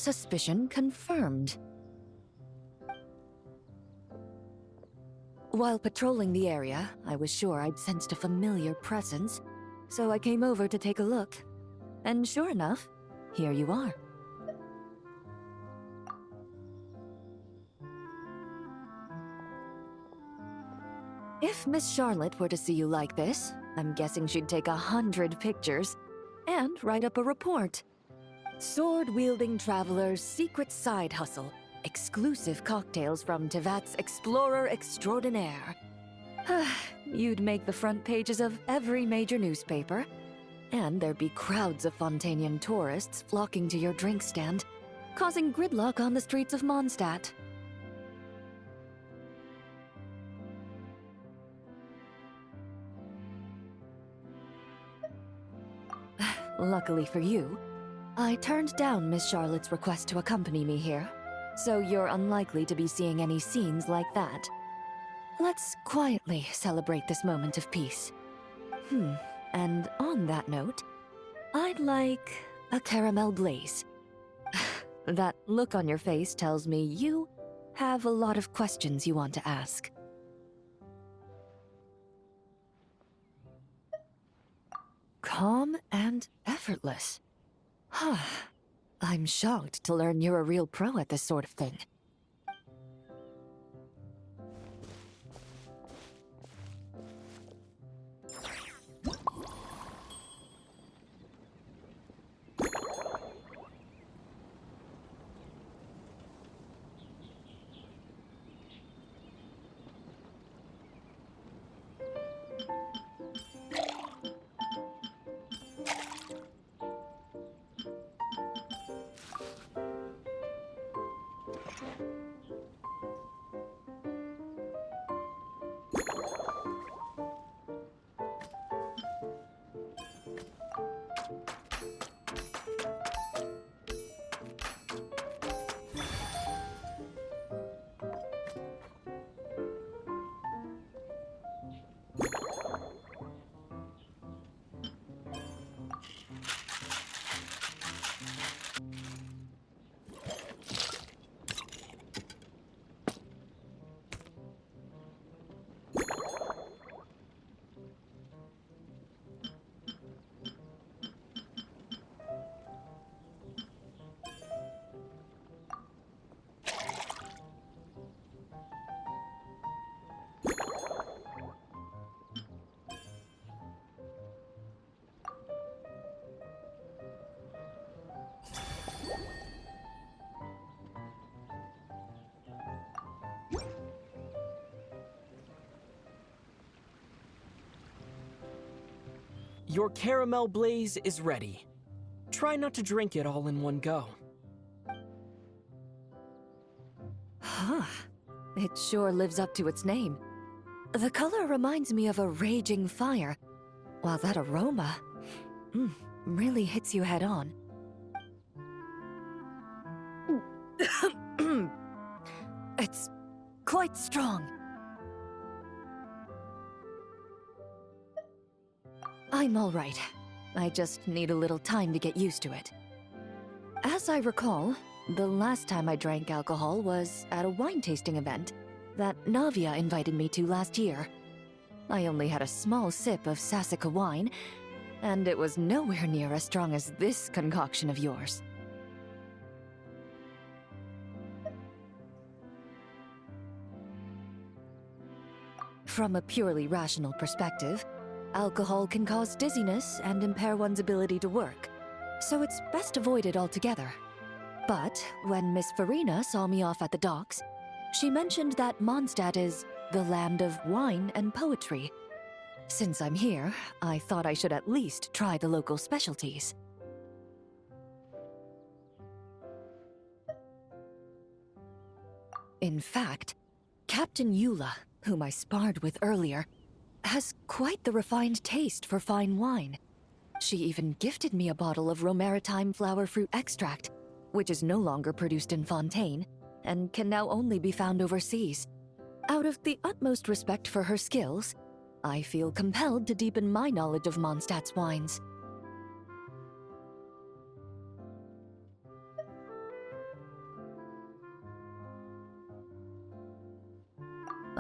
Suspicion confirmed. While patrolling the area, I was sure I'd sensed a familiar presence, so I came over to take a look. And sure enough, here you are. If Miss Charlotte were to see you like this, I'm guessing she'd take 100 pictures and write up a report. Sword-wielding traveler's secret side hustle. Exclusive cocktails from Tevat's Explorer Extraordinaire. You'd make the front pages of every major newspaper, and there'd be crowds of Fontanian tourists flocking to your drink stand, causing gridlock on the streets of Mondstadt. Luckily for you, I turned down Miss Charlotte's request to accompany me here, so you're unlikely to be seeing any scenes like that. Let's quietly celebrate this moment of peace. And on that note, I'd like a caramel blaze. That look on your face tells me you have a lot of questions you want to ask. Calm and effortless. I'm shocked to learn you're a real pro at this sort of thing. Your caramel blaze is ready. Try not to drink it all in one go. It sure lives up to its name. The color reminds me of a raging fire, while that aroma really hits you head on. It's quite strong. I'm all right. I just need a little time to get used to it. As I recall, the last time I drank alcohol was at a wine tasting event that Navia invited me to last year. I only had a small sip of Sassica wine, and it was nowhere near as strong as this concoction of yours. From a purely rational perspective, alcohol can cause dizziness and impair one's ability to work, so it's best avoided altogether. But when Miss Farina saw me off at the docks, she mentioned that Mondstadt is the land of wine and poetry. Since I'm here, I thought I should at least try the local specialties. In fact, Captain Eula, whom I sparred with earlier, has quite the refined taste for fine wine. She even gifted me a bottle of Romaritime flower fruit extract, which is no longer produced in Fontaine, and can now only be found overseas. Out of the utmost respect for her skills, I feel compelled to deepen my knowledge of Mondstadt's wines.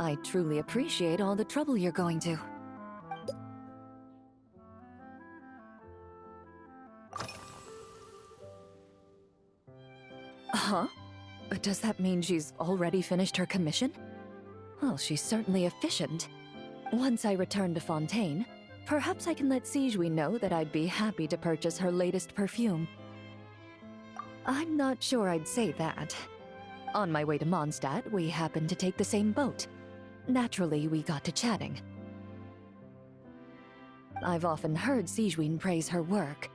I truly appreciate all the trouble you're going to. Huh? Does that mean she's already finished her commission? Well, she's certainly efficient. Once I return to Fontaine, perhaps I can let Sigewin know that I'd be happy to purchase her latest perfume. I'm not sure I'd say that. On my way to Mondstadt, we happened to take the same boat. Naturally, we got to chatting. I've often heard Sigewin praise her work.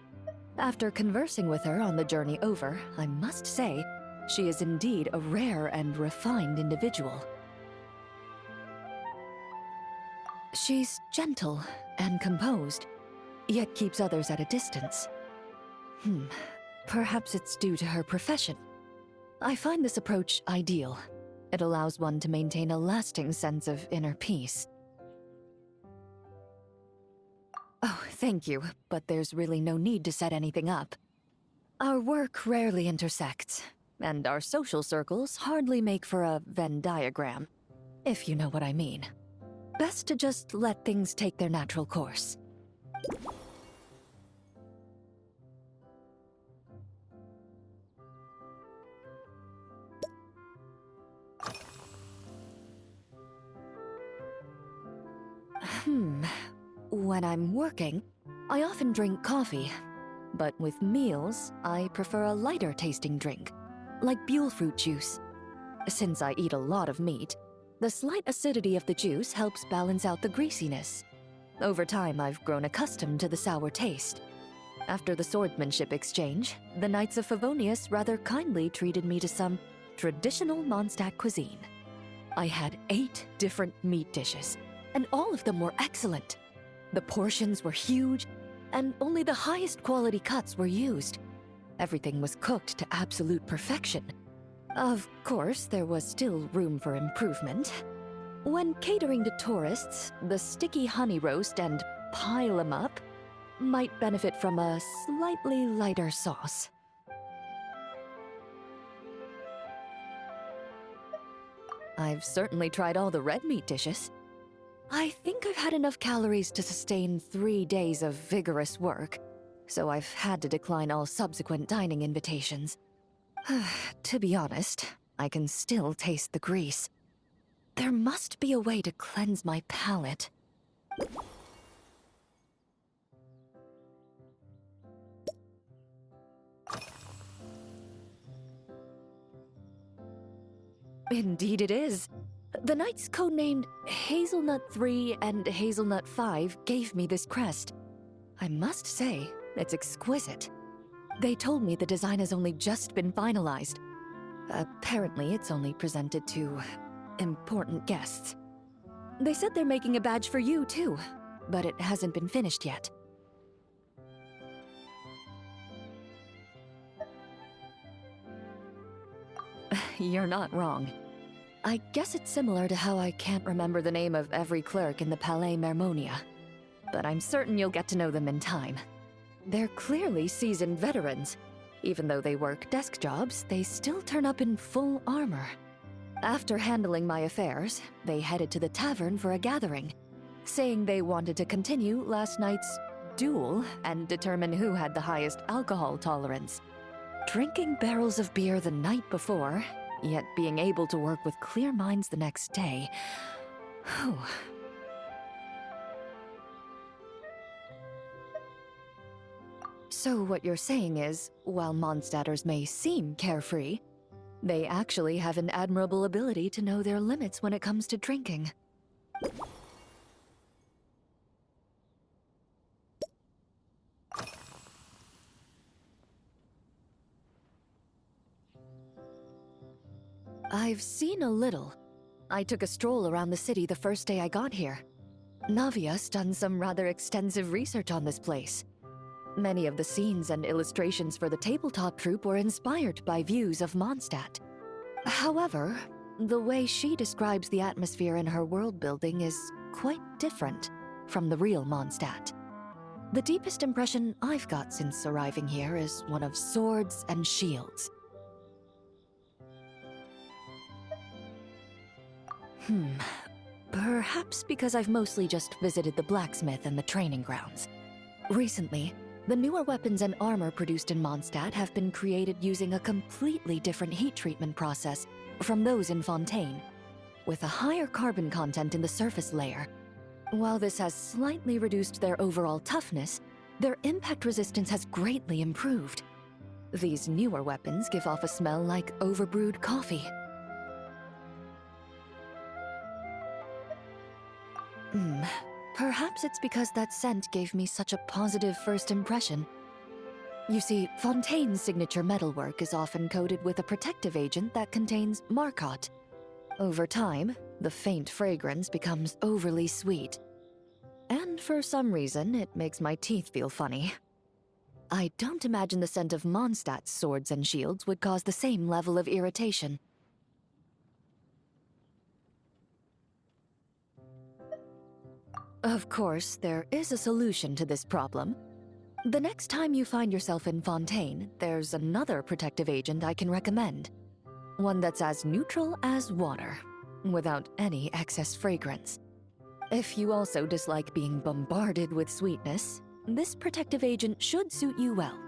After conversing with her on the journey over, I must say, she is indeed a rare and refined individual. She's gentle and composed, yet keeps others at a distance. Perhaps it's due to her profession. I find this approach ideal. It allows one to maintain a lasting sense of inner peace. Oh, thank you, but there's really no need to set anything up. Our work rarely intersects, and our social circles hardly make for a Venn diagram, if you know what I mean. Best to just let things take their natural course. When I'm working, I often drink coffee. But with meals, I prefer a lighter tasting drink, like Buell fruit juice. Since I eat a lot of meat, the slight acidity of the juice helps balance out the greasiness. Over time, I've grown accustomed to the sour taste. After the swordsmanship exchange, the Knights of Favonius rather kindly treated me to some traditional Mondstadt cuisine. I had 8 different meat dishes, and all of them were excellent. The portions were huge, and only the highest quality cuts were used. Everything was cooked to absolute perfection. Of course, there was still room for improvement. When catering to tourists, the sticky honey roast and pile 'em up might benefit from a slightly lighter sauce. I've certainly tried all the red meat dishes. I think I've had enough calories to sustain 3 days of vigorous work, so I've had to decline all subsequent dining invitations. To be honest, I can still taste the grease. There must be a way to cleanse my palate. Indeed it is. The knights codenamed Hazelnut 3 and Hazelnut 5 gave me this crest. I must say, it's exquisite. They told me the design has only just been finalized. Apparently, it's only presented to important guests. They said they're making a badge for you, too, but it hasn't been finished yet. You're not wrong. I guess it's similar to how I can't remember the name of every clerk in the Palais Mermonia, but I'm certain you'll get to know them in time. They're clearly seasoned veterans. Even though they work desk jobs, they still turn up in full armor. After handling my affairs, they headed to the tavern for a gathering, saying they wanted to continue last night's duel and determine who had the highest alcohol tolerance. Drinking barrels of beer the night before, yet being able to work with clear minds the next day. Whew. So what you're saying is, while Mondstadters may seem carefree, they actually have an admirable ability to know their limits when it comes to drinking. I've seen a little. I took a stroll around the city the first day I got here. Navia's done some rather extensive research on this place. Many of the scenes and illustrations for the tabletop troupe were inspired by views of Mondstadt. However, the way she describes the atmosphere in her world building is quite different from the real Mondstadt. The deepest impression I've got since arriving here is one of swords and shields. Perhaps because I've mostly just visited the blacksmith and the training grounds. Recently, the newer weapons and armor produced in Mondstadt have been created using a completely different heat treatment process from those in Fontaine, with a higher carbon content in the surface layer. While this has slightly reduced their overall toughness, their impact resistance has greatly improved. These newer weapons give off a smell like overbrewed coffee. Perhaps it's because that scent gave me such a positive first impression. You see, Fontaine's signature metalwork is often coated with a protective agent that contains Marcotte. Over time, the faint fragrance becomes overly sweet. And for some reason, it makes my teeth feel funny. I don't imagine the scent of Mondstadt's swords and shields would cause the same level of irritation. Of course, there is a solution to this problem. The next time you find yourself in Fontaine, there's another protective agent I can recommend. One that's as neutral as water, without any excess fragrance. If you also dislike being bombarded with sweetness, this protective agent should suit you well.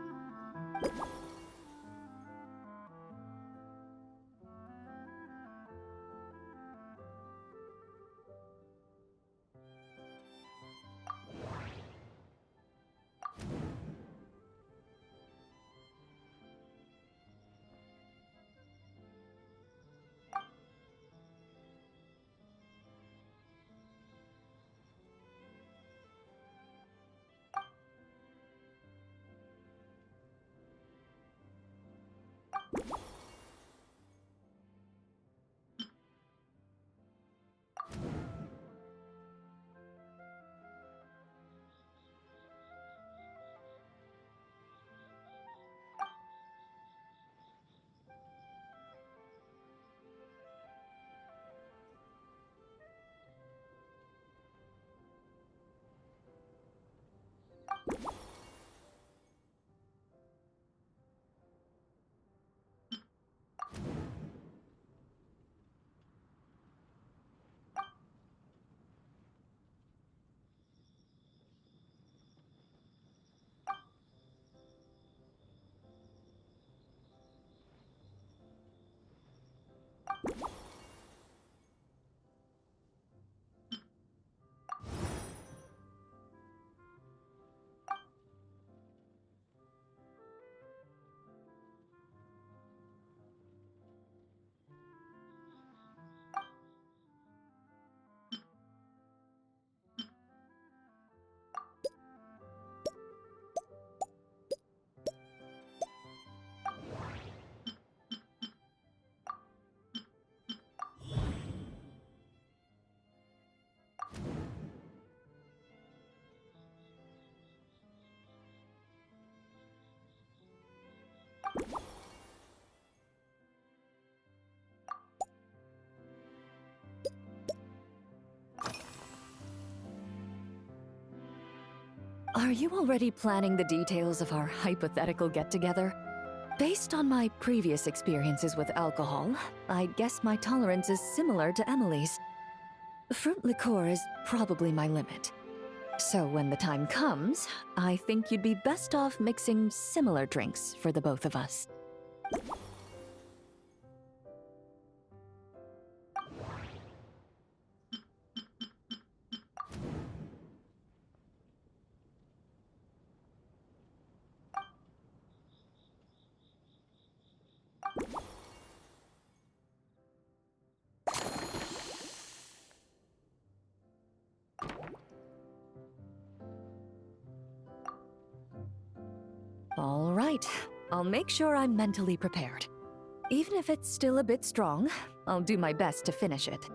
Are you already planning the details of our hypothetical get-together? Based on my previous experiences with alcohol, I guess my tolerance is similar to Emily's. Fruit liqueur is probably my limit. So when the time comes, I think you'd be best off mixing similar drinks for the both of us. All right, I'll make sure I'm mentally prepared. Even if it's still a bit strong, I'll do my best to finish it.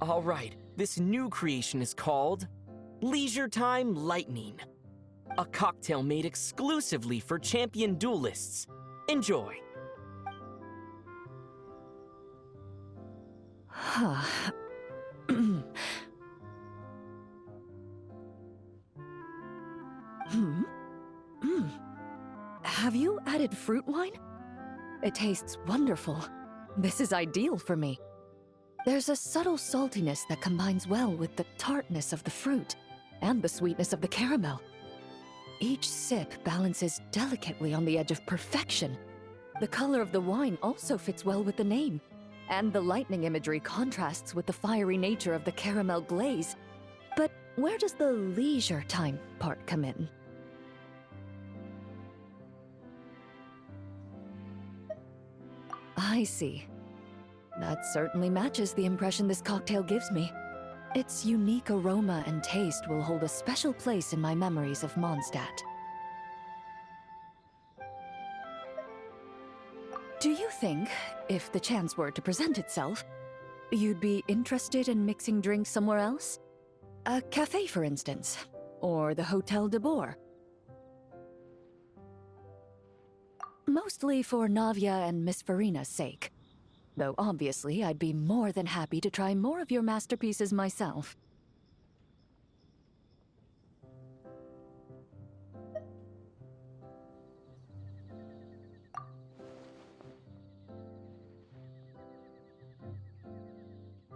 All right, this new creation is called Leisure Time Lightning. A cocktail made exclusively for champion duelists. Enjoy. Have you added fruit wine? It tastes wonderful. This is ideal for me. There's a subtle saltiness that combines well with the tartness of the fruit and the sweetness of the caramel. Each sip balances delicately on the edge of perfection. The color of the wine also fits well with the name, and the lightning imagery contrasts with the fiery nature of the caramel glaze. But where does the leisure time part come in? I see. That certainly matches the impression this cocktail gives me. Its unique aroma and taste will hold a special place in my memories of Mondstadt. Do you think, if the chance were to present itself, you'd be interested in mixing drinks somewhere else? A cafe, for instance, or the Hotel de Boer? Mostly for Navia and Miss Farina's sake. Though obviously I'd be more than happy to try more of your masterpieces myself.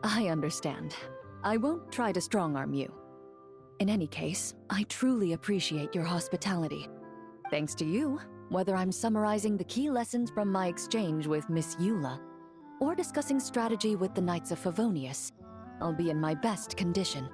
I understand. I won't try to strong-arm you. In any case, I truly appreciate your hospitality. Thanks to you, whether I'm summarizing the key lessons from my exchange with Miss Eula, or discussing strategy with the Knights of Favonius, I'll be in my best condition.